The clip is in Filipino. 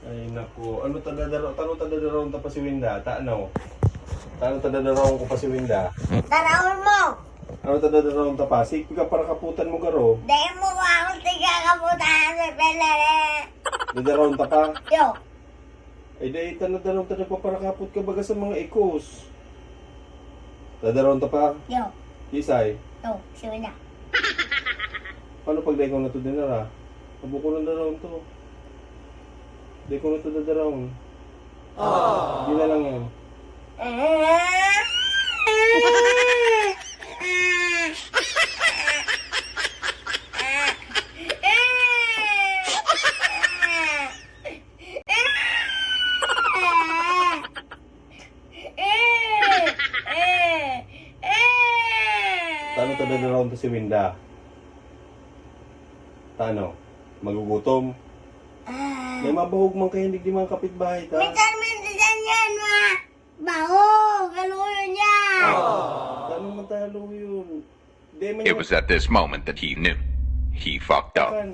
Ay naku, ano tadadaron ta pa si Winda? Taano? Taano tadadaron ko pa si Winda? Tarawon mo! Ano tadadaron ta pa? Sige ka para kaputan mo garo. Dahil mo ako tiga kaputahan sa pelere. Dadaron ta pa? Yo, Ay dahil tanadaron ta pa para kaput ka baga sa mga ikos. Dadaron ta pa? yo, Isay, yo, siya na. paano pag dahil ko na to dinara? Mabuko ng daron to. Dahil ko na to dadaron. Hindi na lang yan. Tano tadadaron to si Winda? Tano? Magugutom? May mabahog man kayo hindi di mga kapitbahay ta. Minsan yan, ma. Baho, kaluyo niya. Tano man talo yun? Di man It was at this moment that he knew. He fucked up. yan.